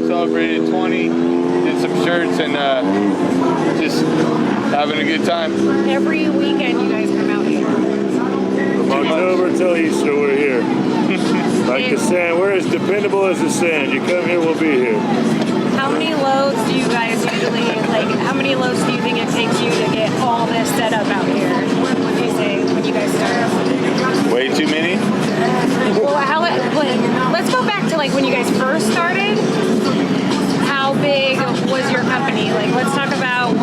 celebrated 20, did some shirts, and just having a good time. Every weekend you guys come out here. From October till Easter, we're here. Like the sand, we're as dependable as the sand. You come here, we'll be here. How many loads do you guys usually, how many loads do you think it takes you to get all this set up out here? What would you say when you guys start? Way too many? Well, let's go back to when you guys first started. How big was your company? Let's talk about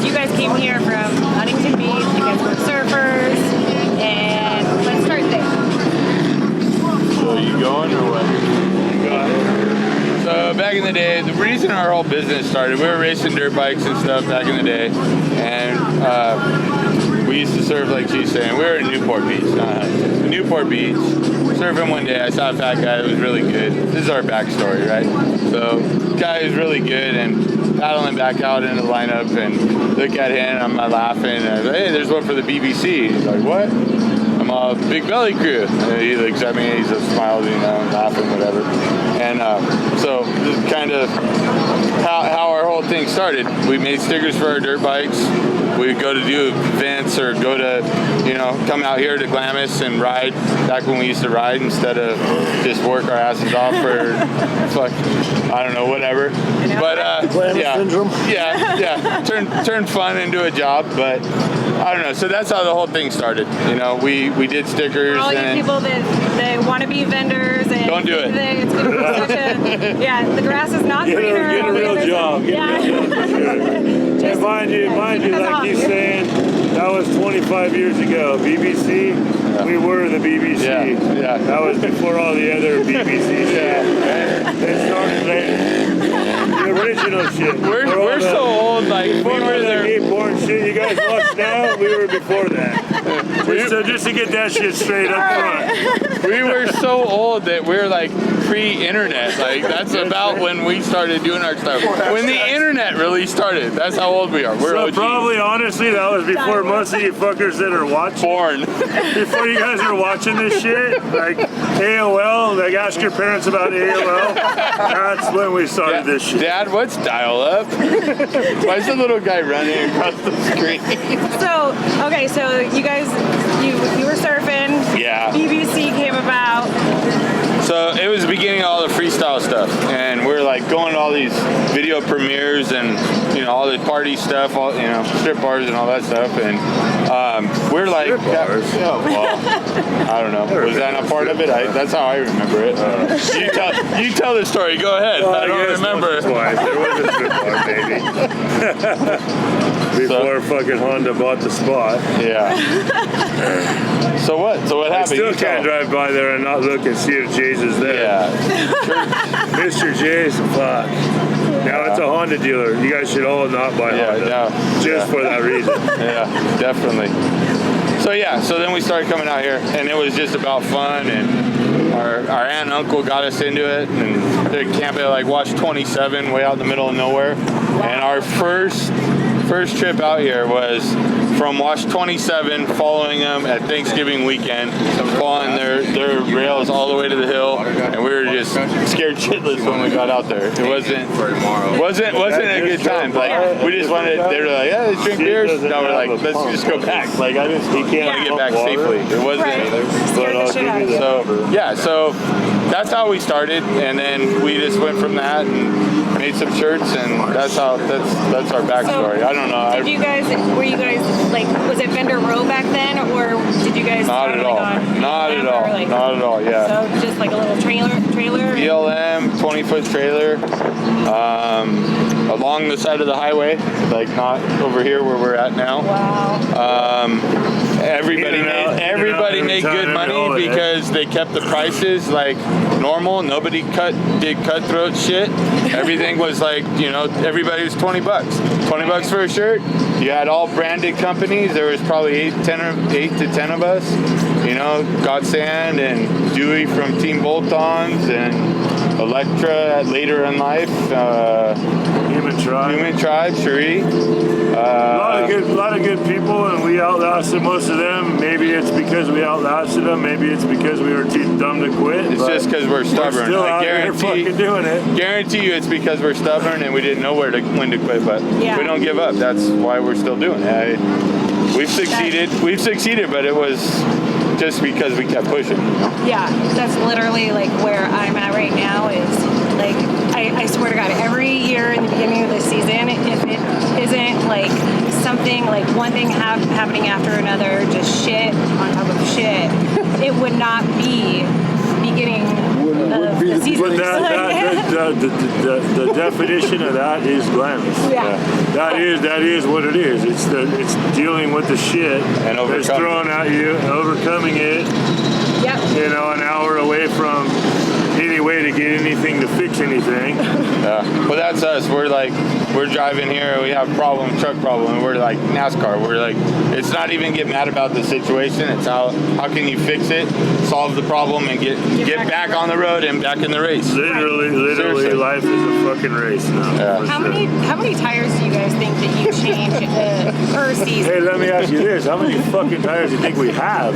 you guys came here from Huntington Beach, you guys were surfers, and let's start there. So are you going or what? So back in the day, the reason our whole business started, we were racing dirt bikes and stuff back in the day, and we used to surf like she's saying. We were in Newport Beach, Newport Beach, surfing one day. I saw a fat guy that was really good. This is our backstory, right? So guy was really good, and paddling back out into the lineup, and look at him, I'm laughing, and I was like, hey, there's one for the BBC. He's like, what? I'm a Big Belly Crew. And he looks at me, he just smiles, laughing, whatever. And so this is kind of how our whole thing started. We made stickers for our dirt bikes. We'd go to do events or go to, come out here to Glamis and ride back when we used to ride instead of just work our asses off for, I don't know, whatever. But syndrome. Yeah. Turn fun into a job, but I don't know. So that's how the whole thing started. We did stickers. All you people that want to be vendors and don't do it. It's going to be such the grass is not greener. Get a real job. And mind you, like he's saying, that was 25 years ago. BBC, we were the BBC. Yeah. That was before all the other BBC shit. They started the original shit. We're so old, we were there. Gay porn shit you guys watch now, we were before that. So just to get that shit straight up front. We were so old that we're pre-internet. That's about when we started doing our stuff. When the internet really started. That's how old we are. We're so OG. probably, honestly, that was before most of you fuckers that are watching. Born. Before you guys are watching this shit, AOL, ask your parents about AOL. That's when we started this shit. Dad, what's dial-up? Why is the little guy running across the screen? So you guys, you were surfing. Yeah. BBC came about. So it was the beginning of all the freestyle stuff, and we're going to all these video premieres and all the party stuff, all strip bars and all that stuff, and we're strip bars. I don't know. Was that not part of it? That's how I remember it. You tell the story. Go ahead. I don't remember. Twice. There was a strip bar, baby. Before fucking Honda bought the spot. Yeah. So what happened? I still can't drive by there and not look and see if Jay's is there. Yeah. Mr. Jay's, fuck. Now it's a Honda dealer. You guys should all not buy Honda. Just for that reason. Yeah, definitely. So then we started coming out here, and it was just about fun, and our aunt and uncle got us into it, and they camped at Wash 27 way out in the middle of nowhere. And our first trip out here was from Wash 27, following them at Thanksgiving weekend, following their rails all the way to the hill, and we were just scared shitless when we got out there. It wasn't a good time. We just wanted. They were like, yeah, let's drink beers. No, we're like, let's just go back. I just want to get back safely. It wasn't. So that's how we started, and then we just went from that and made some shirts, and that's our backstory. I don't know. Were you guys was it vendor row back then, or did you guys? Not at all. Not at all. Yeah. So just a little trailer. BLM 20-foot trailer, along the side of the highway, not over here where we're at now. Wow. Everybody made good money because they kept the prices normal. Nobody did cutthroat shit. Everything was everybody was $20. $20 for a shirt. You had all branded companies. There was probably 8 to 10 of us. Godsand and Dewey from Team Bolt-Ons and Electra later in life. Human Tribe, Cherie. A lot of good people, and we outlasted most of them. Maybe it's because we outlasted them. Maybe it's because we were too dumb to quit. It's just because we're stubborn. We're still out here fucking doing it. Guarantee you, it's because we're stubborn and we didn't know when to quit. But we don't give up. That's why we're still doing it. We've succeeded. We've succeeded, but it was just because we kept pushing. Yeah, that's literally like where I'm at right now. Is like I swear to God, every year in the beginning of the season, if it isn't like something like one thing happening after another, just shit on top of shit, it would not be beginning of the season. But the definition of that is Glamis. Yeah. That is what it is. It's dealing with the shit and that's thrown at you, overcoming it. Yep. You know, an hour away from any way to get anything to fix anything. Well, that's us. We're driving here. We have truck problem. We're like NASCAR. We're like, it's not even get mad about the situation. It's how can you fix it, solve the problem, and get back on the road and back in the race. Literally, seriously. Life is a fucking race now. Yeah. How many tires do you guys think that you change per season? Hey, let me ask you this: how many fucking tires do you think we have?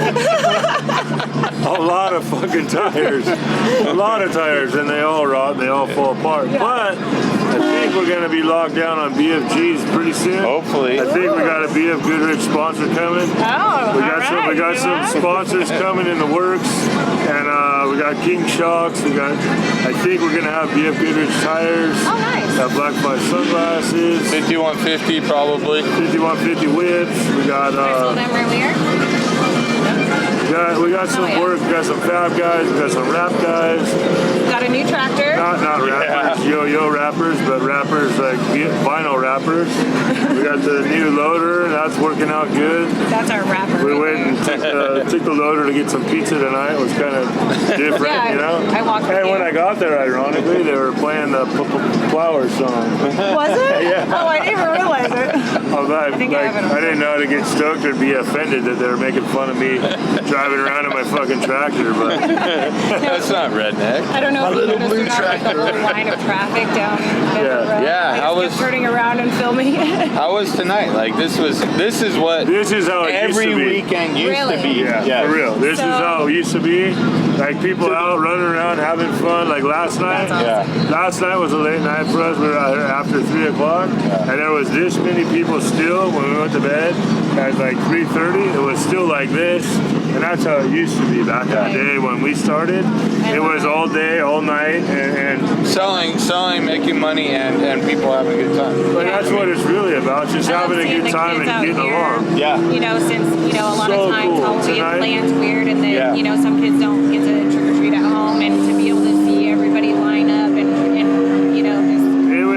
A lot of fucking tires. A lot of tires, and they all rot and they all fall apart. Yeah. But I think we're going to be locked down on BFGs pretty soon. Hopefully. I think we got a BF Goodrich sponsor coming. Oh, We got some sponsors coming in the works, and we got King Shocks. I think we're going to have BF Goodrich tires. Oh, nice. Got Black Fly sunglasses. 5150 probably. 5150 whips. We got. I sold them earlier. We got some work. We got some fab guys. We got some rap guys. Got a new tractor. Not rappers, yo-yo rappers, but rappers like vinyl rappers. We got the new loader. That's working out good. That's our rapper. We went and took the loader to get some pizza tonight. It was kind of different, Yeah, you know. I walked with And you. when I got there, ironically, they were playing the Flowers song. Was it? Yeah. Oh, I didn't even realize it. I didn't know how to get stoked or be offended that they were making fun of me driving around in my fucking tractor, but That's not redneck. I don't know if you noticed or not, but the whole line of traffic down the road. Yeah, I how just was- kept turning around and filming it. How was tonight? Like this is how this is how it every used to be. weekend used Really? to be. Yeah, for real. This is how it used to be. Like people out running around having fun. Like last night. Yeah. Last night was a late night for us. We were out here after 3 o'clock, and there was this many people still when we went to bed at like 3:30. It was still like this, and that's how it used to be back in the day when we started. It was all day, all night, and Selling, making money, and people having a good time. but that's what it's really about. Just I love having a seeing good the time kids and out getting here. along. Yeah. You know, since, a lot So of times cool. Halloween Tonight- plan's weird, and then, Yeah. some kids don't get to trick or treat at home, and to be able to see everybody line up and this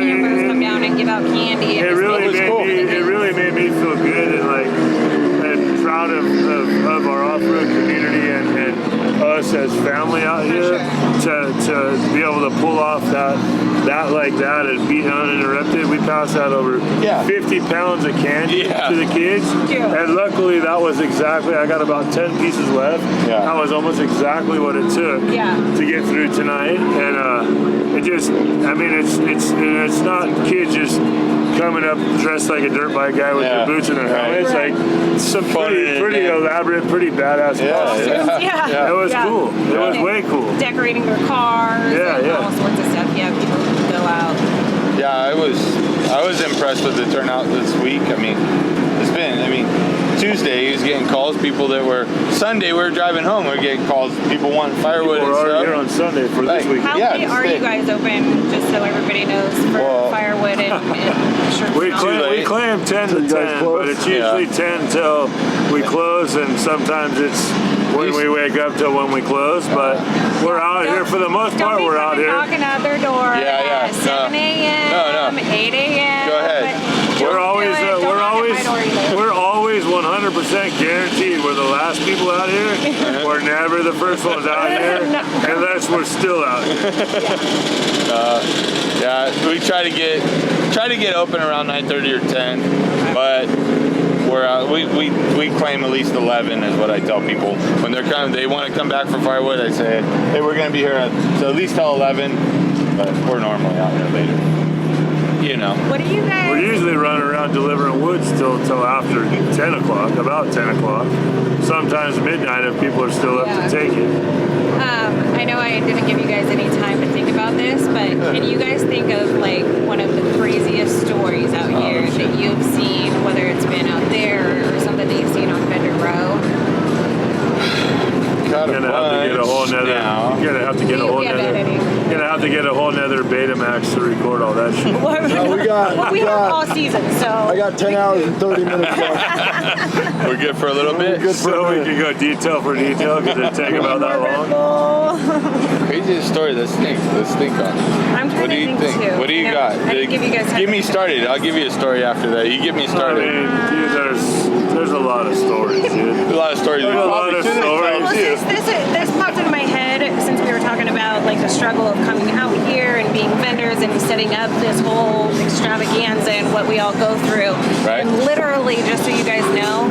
cameras come down and give out candy. It really was made cool. made me feel good and proud of our off-road community and us as family out here to be able to pull off that and be uninterrupted. We passed out over 50 pounds of candy to the kids, and luckily that was exactly. I got about 10 pieces left. Yeah. That was almost exactly what it took to get through tonight, and it just. I mean, it's not kids just coming up dressed like a dirt bike guy with their boots and their helmet. It's like some pretty elaborate, pretty badass costumes. Yeah. It was cool. It was way cool. Decorating their cars and all sorts of stuff. Yeah, people go out. Yeah, I was impressed with the turnout this week. I mean, Tuesday he was getting calls. People that were Sunday we were driving home. We were getting calls. People wanting firewood We're and already stuff. here on Sunday for this week. How late are you guys open, just so everybody knows, for firewood and shirts? We claim 10 to 10, but it's usually 10 till we close, and sometimes it's when we wake up till when we close. But we're out here for the most part. We're out here. Knocking at their door at 7 a.m., 8 a.m. Go ahead. We're always 100% guaranteed we're the last people out here. We're never the first ones out here, unless we're still out here. We try to get open around 9:30 or 10, but we're out. We claim at least 11 is what I tell people when they're coming. They want to come back for firewood. I say, hey, we're going to be here at least till 11, but we're normally out here later. you know. What do you guys? We're usually running around delivering wood till after 10 o'clock, about 10 o'clock. Sometimes midnight if people are still up Yeah. to take it. I know I didn't give you guys any time to think about this, but can you guys think of like one of the craziest stories out here that you've seen, whether it's been out there or something that you've seen on Vendor Row? Got a Gonna have to get a whole bunch nother. now. Gonna have to get a whole Yeah, nother. editing. Gonna have to get a whole nother Betamax to record all that shit. No, we got. We have all season, so I got 10 hours and 30 minutes left. We're good for a little bit. Good. So we can go detail for detail because it take about that long. Craziest story. Let's think on. I'm trying What do to you think, think? too. What do you I know. got? I didn't give you guys time Give to me think. started. I'll give you a story after that. You get me I started. mean, dude, there's a lot of stories, dude. A lot of stories. There's We a probably lot of shouldn't tell stories. Well, you. this popped into my head since we were talking about like the struggle of coming out here and being vendors and setting up this whole extravaganza and what we all go through. Right. And literally, just so you guys know,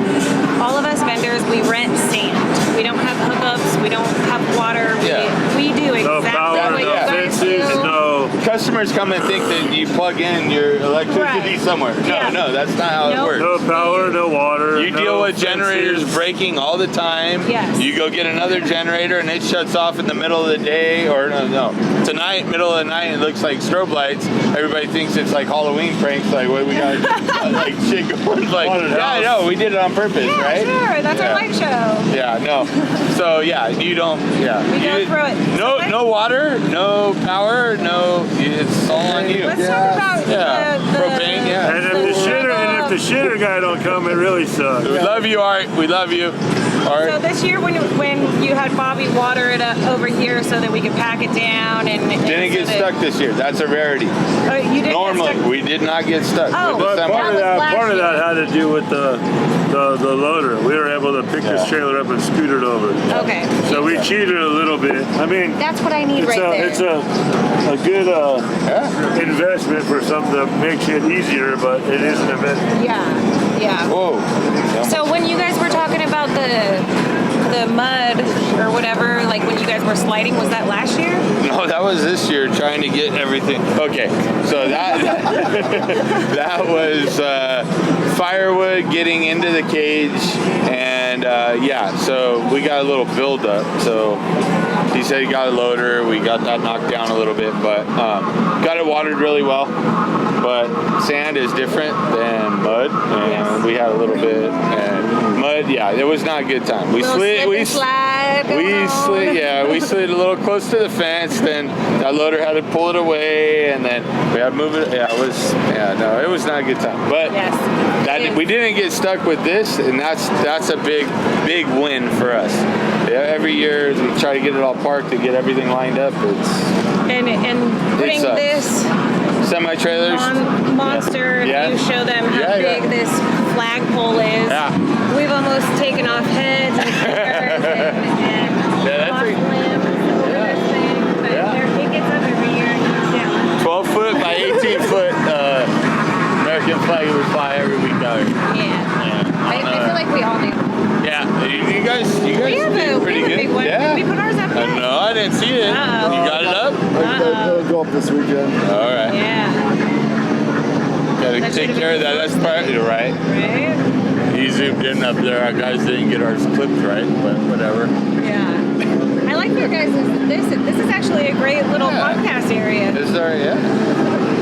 all of us vendors, we rent sand. We don't have hookups. We don't have water. Yeah. We do No exactly power, what no you guys fences, do. no. Customers come and think that you plug in your electricity Right. somewhere. No, Yeah. no, that's not how Nope. it works. No power, no water. You no deal with fences. generators breaking all the time. Yes. You go get another generator and it shuts off in the middle of the day, or no. Tonight, middle of the night, it looks like strobe lights. Everybody thinks it's like Halloween pranks. Like, what we got? Like shit going. Like, Haunted yeah, I house. know. We did it on purpose, Yeah, right? sure. That's Yeah. our light show. Yeah, no. So yeah, you don't. Yeah. We go You- through it. No, So no water, no power, no. It's all on you. Let's Yeah. talk about Yeah. the Propane, yeah. And if the shitter guy don't come, it really sucks. We love you, Art. We love you, Art. So this year, when you had Bobby water it over here so that we could pack it down and Didn't get so that- stuck this year. That's a rarity. Oh, you didn't Normally, get stuck? we did not get stuck. Oh. with the But semi. part of That was last that year. had to do with the loader. We were able to pick this Yeah. trailer up and scoot it over. Okay. So we cheated a little bit. I mean, That's what I need it's right there. it's a good Yeah. investment for something that makes it easier, but it is an investment. Yeah. Whoa. So when you guys were talking about the mud or whatever, like when you guys were sliding, was that last year? No, that was this year trying to get everything. Okay, so that was firewood getting into the cage, and yeah, so we got a little build up. So he said he got a loader. We got that knocked down a little bit, but got it watered really well. But sand is different than mud, and Yes. we had a little bit. And mud, yeah, it was not a good time. We Little slid, slip we and slide going we on. slid, yeah, we slid a little close to the fence. Then that loader had to pull it away, and then we had to move it. Yeah, it was not a good time. But Yes. that we didn't get stuck with this, and that's a big win for us. Yeah, every year we try to get it all parked to get everything lined up. It's And putting sucks. this semi-trailers. monster, Yeah. you show them how Yeah, yeah. big this flagpole is. Yeah. We've almost taken off heads and fingers and Yeah, that's lost a- limbs over Yeah. this thing, but Yeah. it gets up every year and goes down. 12 foot by 18 foot American flag we fly every week out here. Yeah. I feel like we all do. Yeah, you guys We have did a, pretty we have good. a big one. Yeah. We put ours up yet? No, I didn't see it. Uh-oh. You got it up? It'll go up this weekend. All right. Yeah. Gotta That take should've care of been that. That's part right. Right? He zoomed in up there. Our guys didn't get ours clipped right, but whatever. Yeah. I like your guys' this is actually a great little Yeah. podcast area. This is our, yeah.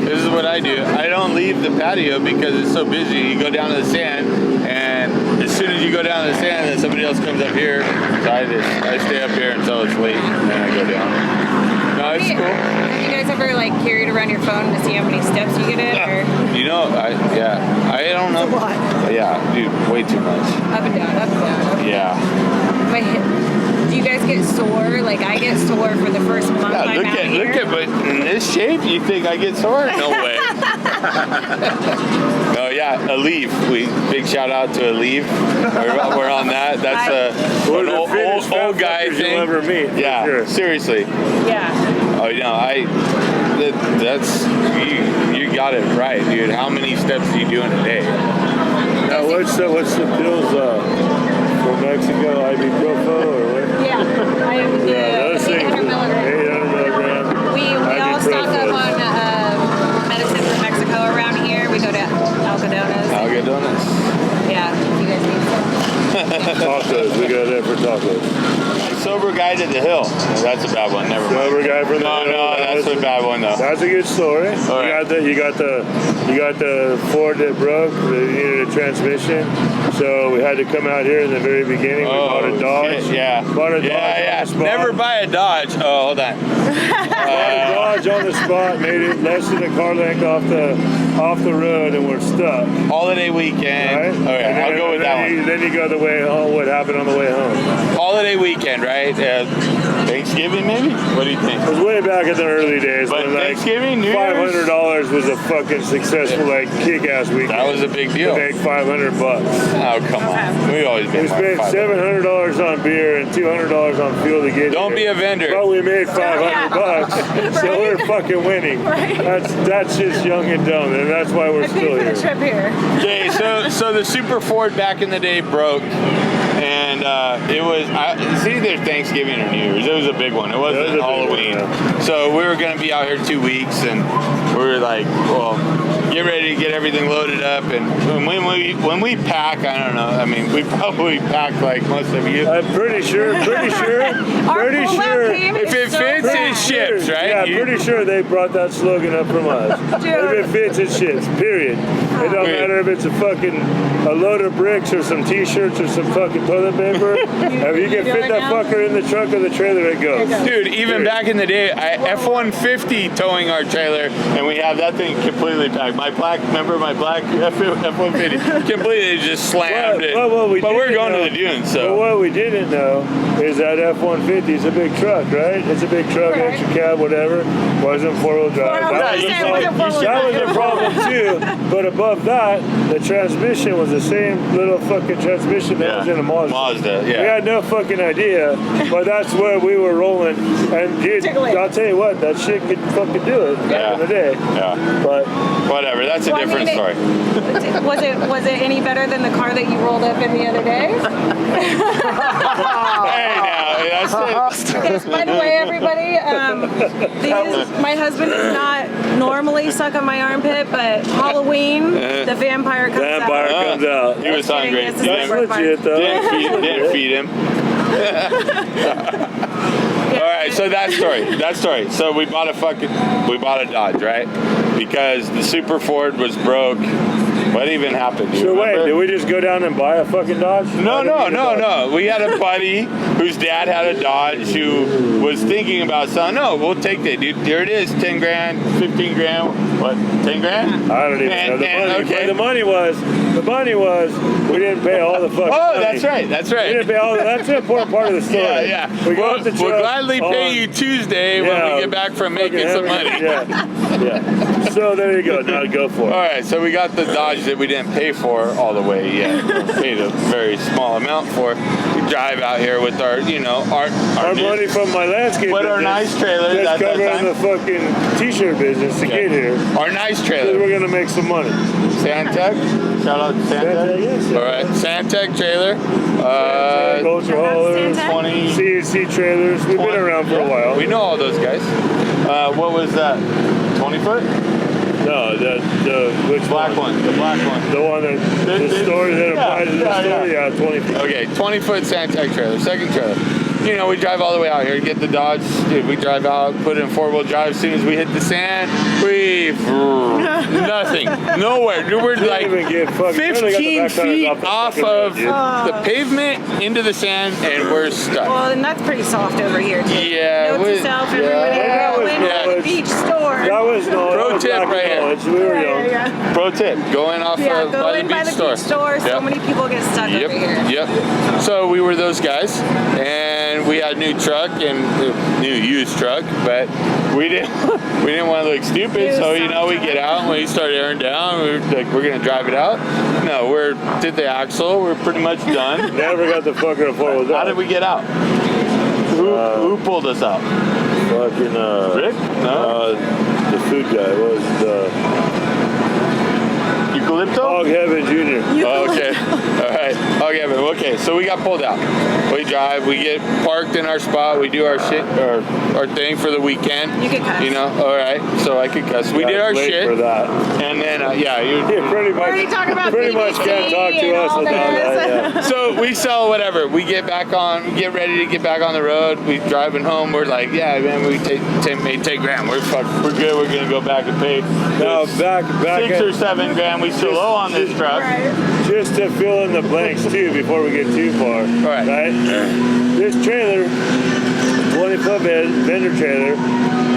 This is what I do. I don't leave the patio because it's so busy. You go down to the sand, and as soon as you go down to the sand, then somebody else comes up here. So I stay up here until it's late, and then I go down. No, it's cool. Have you guys ever like carried around your phone to see how many steps you get in, or You know, I don't know. It's a lot. Yeah, dude, way too much. up and down, up and down? Up and Yeah. down. My hip. Do you guys get sore? Like I get sore for the first month Yeah, I'm out here. look at, but in this shape, you think I get sore? No way. No, yeah, Aleve. Big shout out to Aleve. We're on that. That's We're an the old fittest guy motherfuckers thing. you'll ever meet, for Yeah, sure. seriously. Yeah. Oh, that's you got it right, dude. How many steps are you doing a day? Now, what's the pills from Mexico? Ibuprofen or what? Yeah. I am the Yeah, those things. 800 milligrams. 800 milligrams. We all stock up Ibuprofen. on medicine from Mexico side of the hill. That's a bad one. Never mind. Sober guy from the hill. No, that's a bad one though. That's a good story. All right. You got the Ford that broke. They needed a transmission, so we had to come out here in the very beginning. We bought a Dodge. Shit, yeah. Bought a Dodge Yeah. on the spot. Never buy a Dodge. Oh, hold on. Bought a Dodge on the spot. Made it less than a car length off the road, and we're stuck. Holiday weekend. Right? Okay, And I'll go with that one. Then you go the way home. What happened on the way home? Holiday weekend, right? Thanksgiving, maybe? What do you think? It was way back in the early days But when like Thanksgiving, New Year's? $500 was a fucking successful like kick-ass weekend. That was a big deal. To make $500. Oh, come on. We always We make spent $500. $700 on beer and $200 on fuel to get Don't be here. a vendor. But we made $500, so we're fucking winning. Right. That's just young and dumb, and that's why we're I paid still for here. the trip here. Okay, so the Super Ford back in the day broke, and it was it's either Thanksgiving or New Year's. It was a big one. It wasn't It was a big Halloween. one, yeah. So we were gonna be out here 2 weeks, and we were like, well, get ready to get everything loaded up. And when we pack, I don't know. I mean, we probably pack like most of you. I'm pretty sure. Our pullout game If is it so fits, bad. it ships, right? Yeah, You- pretty sure they brought that slogan up from us. Dude. If it fits, it shits. Period. It don't Wait. matter if it's a load of bricks or some T-shirts or some fucking toilet paper. If you can do fit it that now? fucker in the trunk of the trailer, it goes. Dude, even back in the day, F-150 towing our trailer, and we have that thing completely packed. Remember my black F-150? Completely just slammed it. But what we But we're didn't going know- to the dunes, But so. what we didn't know is that F-150 is a big truck, right? It's a big truck, Right. extra cab, whatever. Wasn't four-wheel drive. Four-wheel That drive, was a yeah, problem. wasn't four-wheel That was drive. a problem too. But above that, the transmission was the same little fucking transmission that was in a Mazda. Mazda, yeah. We had no fucking idea, but that's where we were rolling. And dude, Tickling. I'll tell you what, that shit could fucking do it back in the day. Yeah. But Whatever, that's a Well, I different mean, story. Was it any better than the car that you rolled up in the other day? Hey, now, that's it. Yes, by the way, everybody, my husband does not normally suck on my armpit, but Halloween, the vampire comes vampire out. comes out. He was hungry. This is That's the worst part. legit though. Didn't feed him. All right, so that story. So we bought a Dodge, right? Because the Super Ford was broke. What even happened? Do you So wait, remember? did we just go down and buy a fucking Dodge? No. No. We had a buddy whose dad had a Dodge who was thinking about selling. No, we'll take that, dude. Here it is, 10 grand, 15 grand. What, 10 grand? I don't even know. The money was we didn't pay all the fucking money. That's right. We didn't pay all that's the important part of the story. Yeah. We got the We'll truck gladly pay on- you Tuesday when we get back from making some money. Yeah. So there you go. Now go for it. All right, so we got the Dodge that we didn't pay for all the way yet. We paid a very small amount for. We drive out here with our, Our new- money from my landscape With our business nice trailer, that's that's that covering the fucking t-shirt business to get here. Our nice Because trailer. we're gonna make some money. Santec. Shout out to Santec. Yes, All right, Santec trailer. Ultra haulers, Santec? 20. CNC trailers. We've been around for a while. We know all those guys. What was that? 20 foot? No, which Black one. The black one. The one that the story that applies to the story. yeah. Yeah, 20 feet. Okay, 20-foot Santec trailer, second trailer. We drive all the way out here to get the Dodge. Dude, we drive out, put it in four-wheel drive. As soon as we hit the sand, nothing, nowhere. Dude, we're like even get fucking- 15 feet off the off fucking of road, the pavement into the sand, and we're stuck. Well, and that's pretty soft over here, too. Yeah, Note to self, everybody that go was into the knowledge. beach store. That was no. Pro that was tip back in right here. college. We were young. Yeah. Pro tip: going off Yeah, of go by in the by beach the store. beach store. So Yep. many people get stuck over here. Yep. So we were those guys, and we had a new truck and new used truck, but we didn't want to look stupid. So we get out and we start airing down. We were like, we're gonna drive it out. No, did the axle. We're pretty much done. Never got the fucker to four wheel How did we get out? Who pulled us out? Fucking Rick? No. the food guy was the. You Eucalypto? Hog Heaven Jr. Oh, okay. All right. Okay, so we got pulled out. We drive, we get parked in our spot, we do our shit, our thing for the weekend. You can cuss. You know, all right. So I could cuss. We did our Late shit. for that. And then, yeah, you Pretty much. already talking about Pretty much can't talk BBC to us and all without that. Yeah. So we sell whatever. We get back on, we get ready to get back on the road. We driving home. We're like, yeah, man, we take 10 grand. We're good. We're gonna go back and pay. Now back 6 or 7 grand. We still owe on this truck. just to fill in the blanks too before we get too far. Right. This trailer, 20-foot vendor trailer,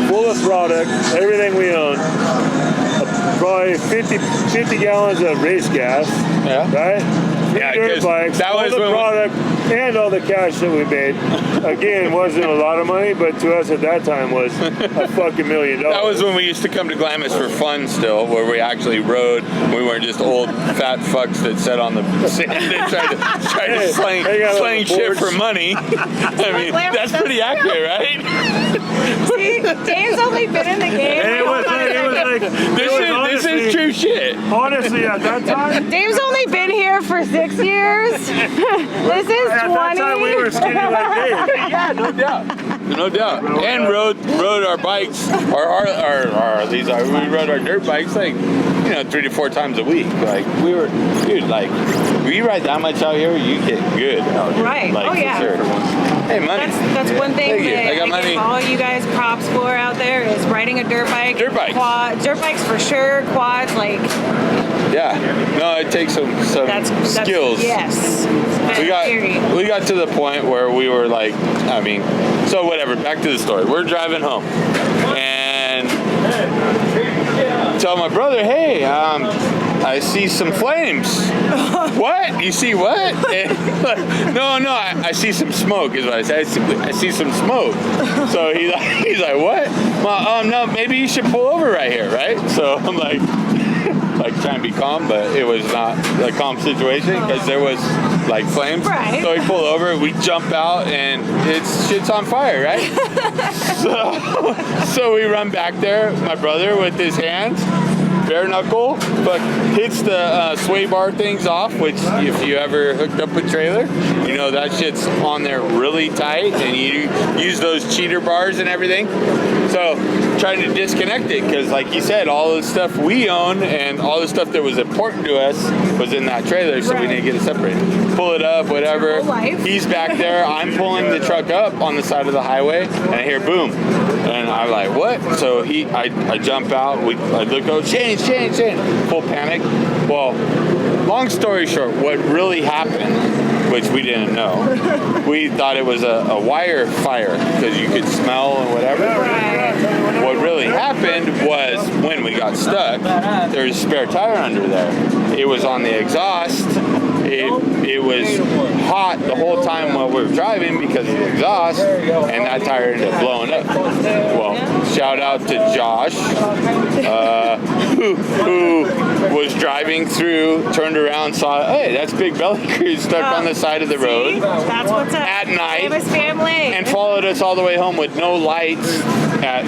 full of product, everything we own. Probably 50 gallons of race gas. Yeah. Right. Yeah, Dirt 'cause bikes, that all was the when product and all the cash that we made. Again, wasn't a lot of money, but to us at that time was a fucking $1 million. That was when we used to come to Glamis for fun still, where we actually rode. We weren't just old fat fucks that sat on the sand and tried to sling shit for money. I mean, that's pretty accurate, right? See, Dave's only been in the game. And it was like This is true shit. Honestly, at that time, Dave's only been here for 6 years. This is 20. at that time we were skinny like Dave. Yeah, no doubt. No doubt. And rode our bikes, we rode our dirt bikes like, 3 to 4 times a week. Like we were, dude, like when you ride that much out here, you get good out here. Right. Like, Oh, yeah. For sure. Hey, money. That's one thing Thank you. that I got money. give all you guys props for out there is riding a dirt bike. Dirt bikes. Dirt bikes for sure. Quads, like Yeah. No, it takes some that's skills. Yes. We got to the point where we were like, so whatever, back to the story. We're driving home and tell my brother, hey, I see some flames. What? You see what? No, I see some smoke is what I said. I see some smoke. So he's like, what? Well, no, maybe you should pull over right here, right? So I'm like trying to be calm, but it was not a calm situation because there was like flames. Right. So we pull over, we jump out, and shit's on fire, right? so we run back there. My brother with his hands, bare knuckle, but hits the sway bar things off. Which, if you ever hooked up a trailer, that shit's on there really tight, and you use those cheater bars and everything. So trying to disconnect it because, like you said, all the stuff we own and all the stuff that was important to us was in that trailer, so we didn't get it separated. Pull it up, whatever. Your whole life. He's back there. I'm pulling the truck up on the side of the highway, and I hear boom, and I'm like, what? So I jump out. I look over, change, full panic. Well, long story short, what really happened, which we didn't know, we thought it was a wire fire because you could smell and whatever. Right. What really happened was when we got stuck, there was a spare tire under there. It was on the exhaust. It was hot the whole time while we were driving because of the exhaust, and that tire ended up blowing up. Well, shout out to Josh, who was driving through, turned around, saw, hey, that's Big Belly Cruise stuck on the side of the road. See? That's what's up. At night. Famous family. And followed us all the way home with no lights at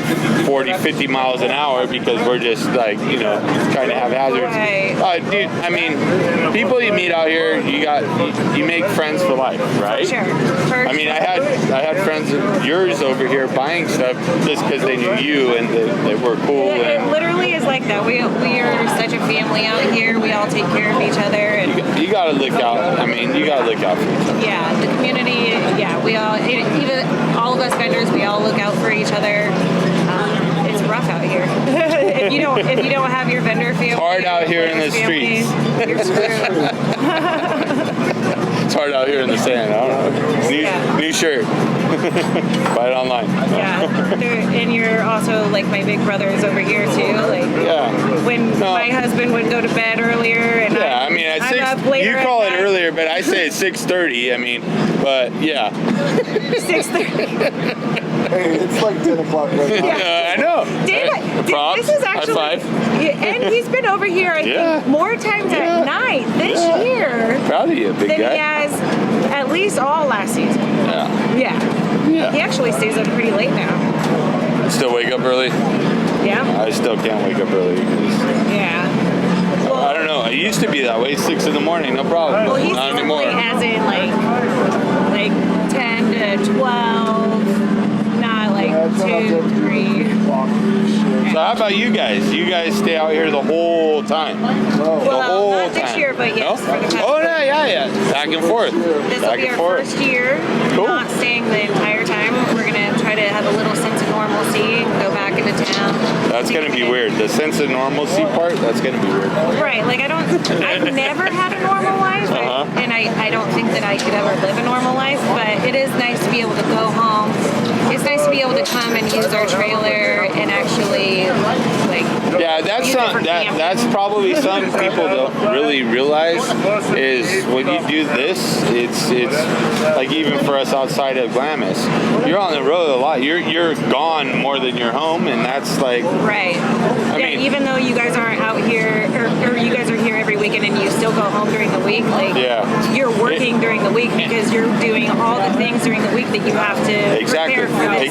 40, 50 miles an hour because we're just like, trying to have hazards. Right. Dude, people you meet out here, you make friends for life, right? Sure. I had friends of yours over here buying stuff just because they knew you and they were cool. It literally is like that. We are such a family out here. We all take care of each other. And you gotta look out. You gotta look out for each other. yeah, the community. Yeah, we all, even all of us vendors, we all look out for each other. It's rough out here. if you don't have your vendor family, It's hard out here in the family, streets. You're screwed. It's hard out here in the sand. I don't know. New shirt. Buy it online. Yeah, and you're also like my big brothers over here too. Like when my husband would go to bed earlier, and at I'm 6. up later. You call it earlier, but I say it's 6:30. But yeah. 6:30. Hey, it's like 10 o'clock right now. I know. This is actually, high five. and he's been over here, I think, more times at night this year Proud of you, big than guy. he has at least all last season. Yeah. He actually stays up pretty late now. Still wake up early? Yeah. I still can't wake up early. Yeah. I don't don't know. It used to be that way, 6 in the morning, no problem. Well, he's Not anymore. as in like 10 to 12, not like 2, 3. So how about you guys? You guys stay out here the whole time? The whole not this time. year, but yes, No? for the past Oh, yeah. Back and forth. This will Back be and our forth. first year Cool. not staying the entire time. We're going to try to have a little sense of normalcy, go back into town. That's going to be weird. The sense of normalcy part, that's going to be weird. Right, like I've never had a normal life, and I don't think that I could ever live a normal life, but it is nice to be able to go home. It's nice to be able to come and use our trailer and actually, like, Yeah, that's use it for that's camping. probably some people don't really realize is when you do this, it's like even for us outside of Glamis, you're on the road a lot. You're gone more than you're home, and that's like Right. I Yeah, mean- even though you guys aren't out here, or you guys are here every weekend and you still go home during the week, like, you're working during the week because you're doing all the things during the week that you have to prepare for this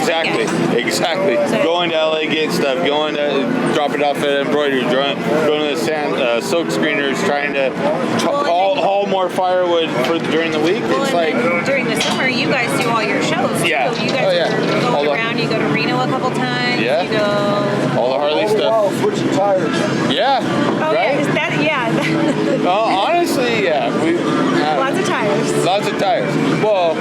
Exactly. So- Going to LA, get stuff. Going to drop it off at embroidery. Going to the silk screeners. Trying to haul more firewood for during the week. Well, It's and like then during the summer, you guys do all your shows. Too. Yeah. You guys Oh, yeah. are All going the- around. You go to Reno a couple times. Yeah. You go. all the Harley stuff. Wow, switching tires. Yeah. Oh right. yeah, is that yeah? Honestly, yeah. Lots of tires. Lots of tires. Well,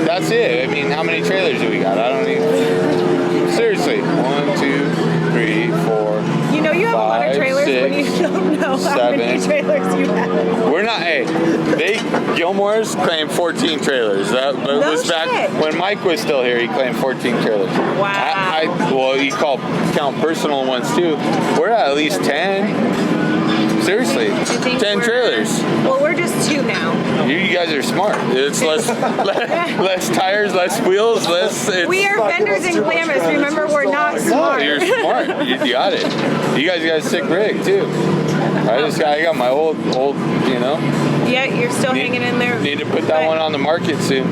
that's it. I mean, how many trailers do we got? I don't even. Seriously. 1, 2, 3, 4. You know you have a lot of 5, trailers when you 6, don't know how many 7. trailers you have. We're not. Hey, Gilmore's claimed 14 trailers. That No was back shit. when Mike was still here. He claimed 14 trailers. Wow. Well, you count personal ones too. We're at least 10. Seriously, I think 10 we're- trailers. Well, we're just 2 now. You guys are smart. It's less tires, less wheels, less. It's, We are vendors in Glamis. Remember, we're not No, smart. you're smart. You got it. You guys got a sick rig too. I got my old, Yeah, you're still hanging in there. Need to put that one on the market soon.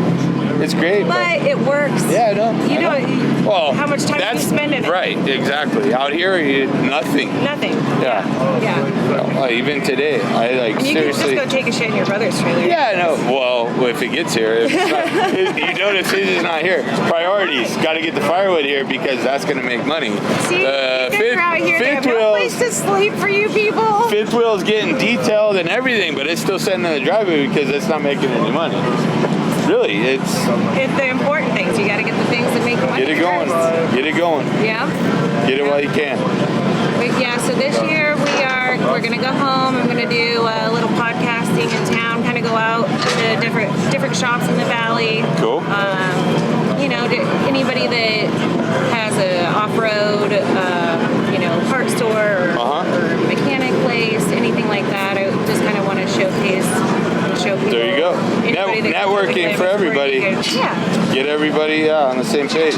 It's great. But it works. Yeah, I know. You know Well, how much time you spend in it. Right, exactly. Out here, nothing. Nothing. Yeah. Yeah. Well, even today, I like And you seriously. can just go take a shit in your brother's trailer. Yeah, no. Well, if it gets here, if it's not, you notice his is not here. Priorities. Got to get the firewood here because that's going to make money. See, you guys are out here. They have fifth no place to sleep for you people. Fifth wheel's getting detailed and everything, but it's still sitting in the driveway because it's not making any money. Really, it's the important things. You got to get the things that make money. get it going. first. Get it going. Yeah. Get it while you can. But yeah, so this year we're gonna go home. I'm gonna do a little podcasting in town. Kind of go out to different shops in the valley. Cool. Anybody that has a off-road, parts store or mechanic place, anything like that. I just kind of want to show people. There you go. Anybody that Networking comes for to everybody. Yeah. Get everybody on the same page.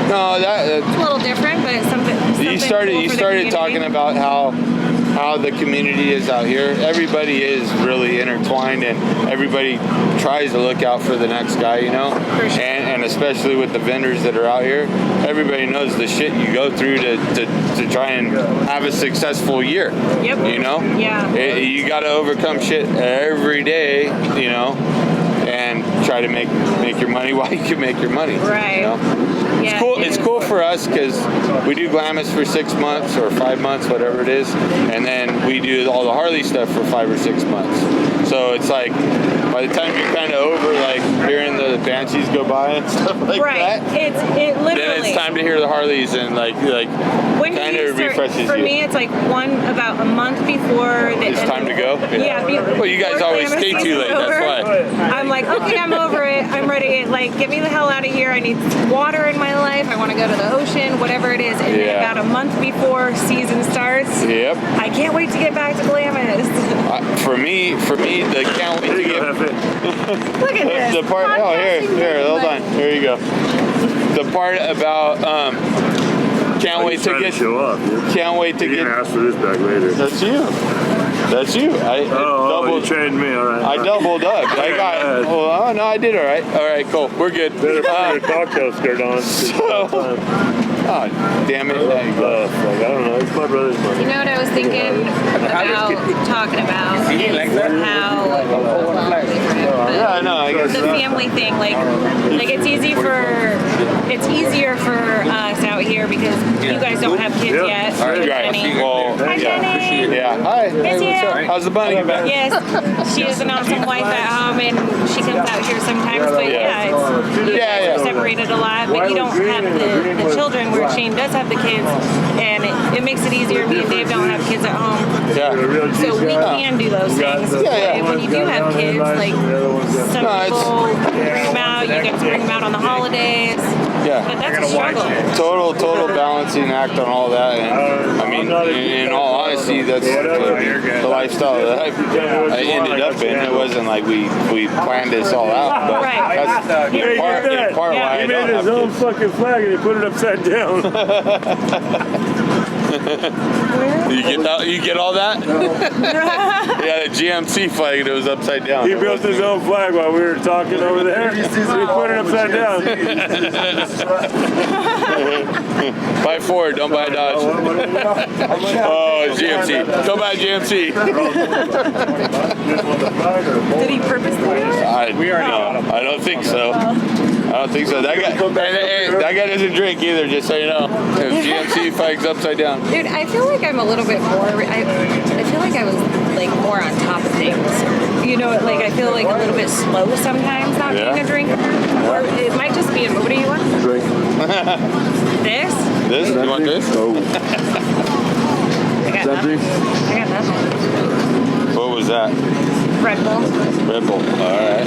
No, It's a little different, but something you cool started for the talking community. about how the community is out here. Everybody is really intertwined, and everybody tries to look out for the next guy, For sure. and especially with the vendors that are out here, everybody knows the shit you go through to try and have a successful year. Yep. Yeah. You got to overcome shit every day, and try to make your money while you can make your money. Right. Yeah, It's cool. it It's is. cool for us because we do Glamis for 6 months or 5 months, whatever it is, and then we do all the Harley stuff for 5 or 6 months. So it's like by the time you're kind of over, like hearing the Banshees go by and stuff like Right. that, It literally. then it's time to hear the Harleys and like when kind you of start, refreshes for you. me, it's like about a month before the It's end time of- to go? Yeah. Well, you guys before always Glamis stay too season's late, that's over, why. I'm like, okay, I'm over it. I'm ready. Like, get me the hell out of here. I need water in my life. I want to go to the ocean, whatever it is. And then Yeah. about a month before season starts, Yep. I can't wait to get back to Glamis. For me, the can't wait to get. Look at this. The part. Oh, here, hold on. Here you go. The part about can't wait to get. show up. Dude. Can't wait to You're get. gonna ask for this back later. That's you. That's you. I Oh, you doubled. trained me. All right. I doubled up. I got. Oh no, I did all right. All right, cool. We're good. Better put your cocktail skirt on. Oh, damn it. There you go. I don't know. It's my brother's money. You know what I was thinking about about talking about how Yeah, I know. I guess. the family thing, like it's easier for us out here because you guys don't have kids yet. Right. Jenny. Well, Hi, Jenny. yeah. Hi. Miss you. How's the bunny? Yes, she is an awesome wife at home, and she comes out here sometimes. But yeah, you guys are separated a lot, but you don't have the children. Where Shane does have the kids, and it makes it easier. Me and Dave don't have kids at home, Yeah. so we can do those things. Yeah. When you do have kids, like some people bring them out, you get to bring them out on the holidays. Yeah. But that's a struggle. Total balancing act on all that, and I mean, in all honesty, that's the lifestyle that I ended up in. It wasn't like we planned this all out, but Right. that's in part why I He don't made have his own kids. fucking flag and he put it upside down. You get all that? Yeah, the GMC flag, it was upside down. He built his own flag while we were talking over there. He put it upside down. Buy Ford, don't buy Dodge. Oh, GMC. Don't buy GMC. Did he purposely? I don't think so. I don't think so. That guy doesn't drink either, just so you know. His GMC flag's upside down. Dude, I feel like I'm a little bit more. I feel like I was like more on top of things. You know, like I feel like a little bit slow sometimes not being a drinker. Or it might just be a mood. What do you want? Drink. This? This? You want this? Oh. I got That drink? nothing. I got nothing. What was that? Red Bull. Red Bull. All right.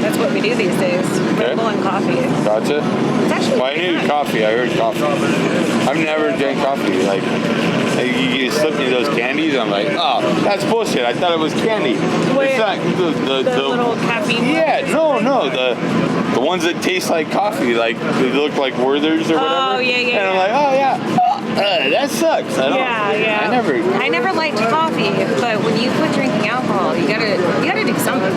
That's what we do these days. Red Bull and coffee. Gotcha. It's actually Well, I pretty knew nice. coffee. I heard coffee. I've never drank coffee. Like you slip me those candies, I'm like, oh, that's bullshit. I thought it was candy. Wait, It's not the little caffeine. Yeah, no, the ones that taste like coffee, like they look like Werther's or whatever. Oh, yeah. And I'm like, oh yeah, that sucks. I don't. Yeah. I never liked coffee, but when you quit drinking alcohol, you gotta do something.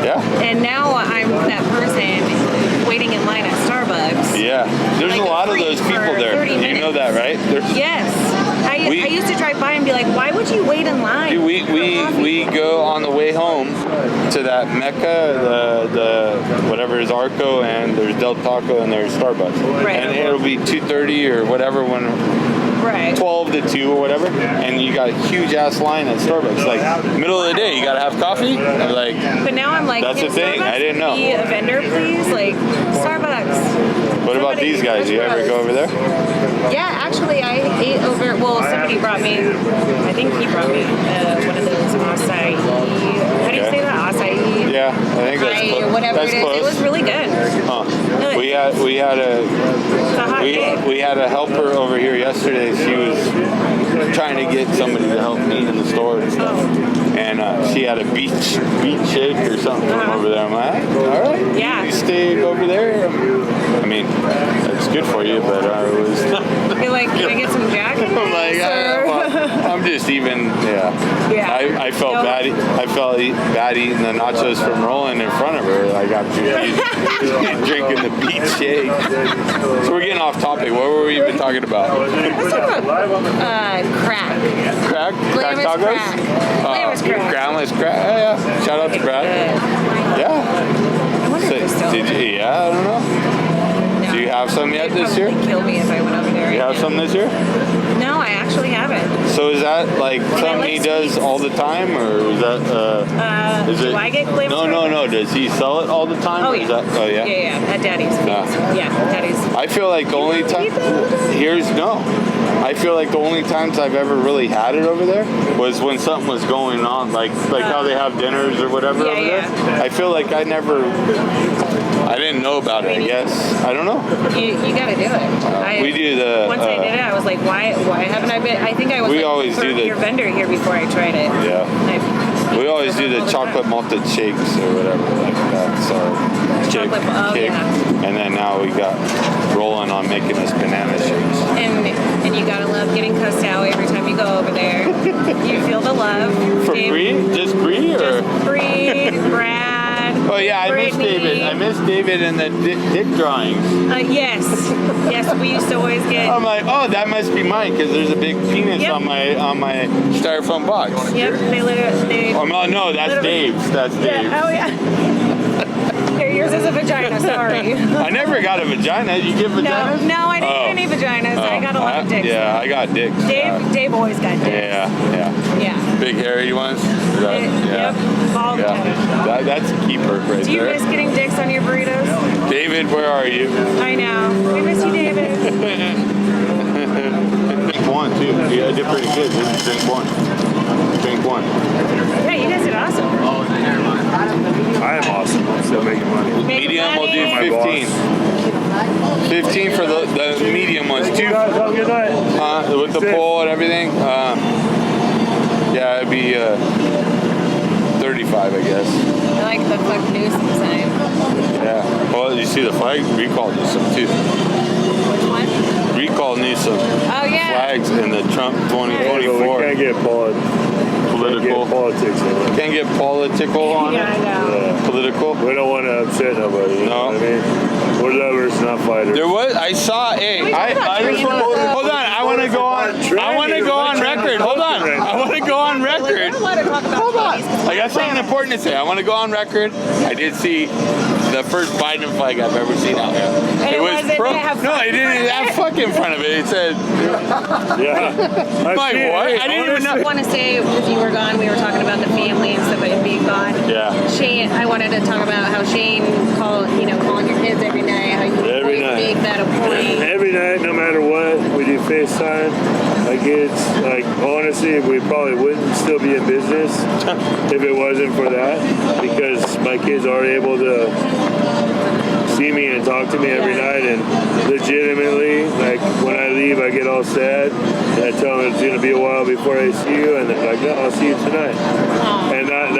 Yeah. And now I'm that person waiting in line at Starbucks. Yeah. There's Like a lot of free those people for there. 30 You know minutes. that, right? Yes. I used to drive by and be like, why would you wait in line? Dude, we go on the way home to that Mecca, the whatever is Arco, and there's Del Taco, and there's Starbucks. Right. And it'll be 2:30 or whatever, when Right. 12 to 2 or whatever, and you got a huge ass line at Starbucks. Like middle of the day, you gotta have coffee. I'm like, But now I'm like, That's can the thing, Starbucks I didn't know. be a vendor, please? Like, Starbucks. what about Somebody these guys? push You ever bros. go over there? Yeah, actually, I ate over. Well, somebody brought me. I think he brought me one of those acai. How do you Okay. say that? Acai. Yeah, I think that's Acai, close. whatever That's it is. close. It was really good. Huh. Good. We had It's a hot day. we had a helper over here yesterday. She was trying to get somebody to help me in the store and stuff. And she had a beach shake or something from over there. I'm like, all right, Yeah. you stay over there. I mean, it's good for you, but I was. You're like, can I get some Jack in I'm like, this, or- I'm just even, yeah. Yeah. I felt No. bad. I felt bad eating the nachos from Roland in front of her. Like after drinking the beach shake. So we're getting off topic. What were we even talking about? Crack. Crack? Crack Glamis tacos? crack. Glamis crack. Glamis crack. Yeah. Shout out to Brad. Yeah. I wonder if they're still Did you? Yeah. I don't know. No. Do you have some yet They'd this year? probably kill me if I went over there. You have some this year? No, I actually haven't. So is that like something like he does sweets. all the time, or is that? Is Do it? I get Glamis No. Does he sell it all the time? Oh or yeah. Is that, oh yeah. Yeah. At Daddy's. Yeah, Daddy's. I feel like the only time I feel like the only times I've ever really had it over there was when something was going on, like how they have dinners or whatever Yeah, over yeah. there. I feel like I didn't know about it. I guess I don't know. You gotta do it. We do the. Once I did it, I was like, why haven't I been? I think I was. We like, always do the- your vendor here before I tried it. Yeah. We always do the chocolate malted shakes or whatever. Like that's our cake. And then now we got rolling on making us banana shakes. And you gotta love getting cussed out every time you go over there. You feel the love. For Dave- Bree? Just Bree or? Just Bree, Brad. Oh yeah, I miss Brittany. David. I miss David David and the dick drawings. Yes. Yes, we used to always get. I'm like, oh, that must be mine because there's a big penis Yep. on my styrofoam box. Yep, they literally. Oh no, that's Literally. Dave's. That's Dave's. Yeah, oh yeah. Here, yours is a vagina. Sorry. I never got a vagina. You get vaginas? No, I didn't Oh. get any vaginas. I got a lot of dicks. Yeah, I got dicks. Dave always got dicks. Yeah. Yeah. Big hairy ones. Yeah. Yep. All the time. Yeah. That's a keeper right Do you there. miss getting dicks on your burritos? David, where are you? I know. We miss you, David. Drink one too. Yeah, I did pretty good. Just drink one. Drink one. Yeah, you guys did awesome. I am awesome. I'm still making money. Medium will do My 15. 15 for the medium ones. You Two guys have a good night. with the pole and everything. Yeah, it'd be 35, I guess. I like the fuck nuisance sign. Yeah. Well, you see the flag recall needs some too. Which one? Recall needs some Oh yeah. flags in the Trump Yeah, but we 2024 can't get political. politics in it. Can't get political on Yeah, I it. know. Yeah. Political. We don't want to upset nobody. You know No. what I mean? We're lovers, not fighters. There was. I saw. Hey, we talk about I just want. training? Hold on. I want to go on. I want to go on record. Hold on. I want to go on Like, record. we're allowed to talk about Hold on. bodies 'cause I got something important to say. I want to go on record. I did see the first Biden flag I've ever seen out here. And it wasn't- did it have No, fuck it in didn't front of have it? fuck in front of it. It said, Yeah. Like, what? I didn't even know. I want to say, because you were gone, we were talking about the family and stuff and being gone. yeah. Shane, I wanted to talk about how Shane calling your kids every night, how you Every always night. make that a point. Every night, no matter what, we do FaceTime. Like it's like honestly, we probably wouldn't still be in business if it wasn't for that, because my kids are able to see me and talk to me every Yeah. night, and legitimately, like when I leave, I get all sad, and I tell them it's gonna be a while before I see you, and they're like, no, I'll see you tonight. Aw. And that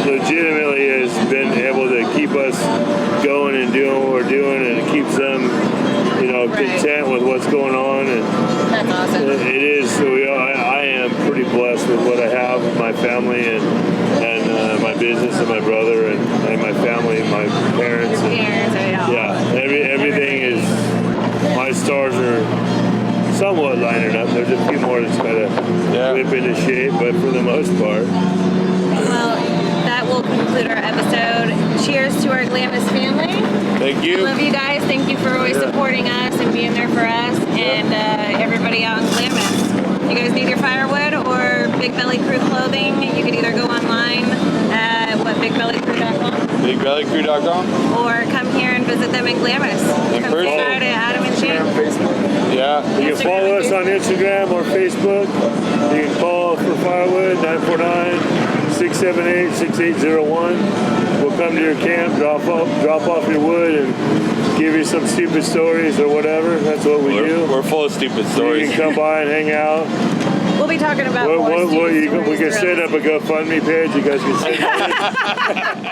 legitimately has been able to keep us going and doing what we're doing, and it keeps them, Right. content with what's going on. And That's awesome. it is. So I am pretty blessed with what I have, with my family and my business and my brother and my family and my parents. And, Parents, I know. yeah, everything is. My stars are somewhat lining up. There's a few more that's got to whip into shape, but for the most part. Well, that will conclude our episode. Cheers to our Glamis family. Thank you. Love you guys. Thank you for always supporting us and being there for us and everybody out in Glamis. You guys need your firewood or Big Belly Crew clothing, you can either go online at bigbellycrew.com BigBellyCrew.com. or come here and visit them in Glamis. In Come person. say hi to Adam and Shane. Yeah. You can follow us on Instagram or Facebook. You can call for firewood, 949-678-6801. We'll come to your camp, drop off your wood, and give you some stupid stories or whatever. That's what we do. We're full of stupid You stories. can come by and hang out. We'll be talking about more We stupid can stories set up a throughout GoFundMe page. You guys can send money.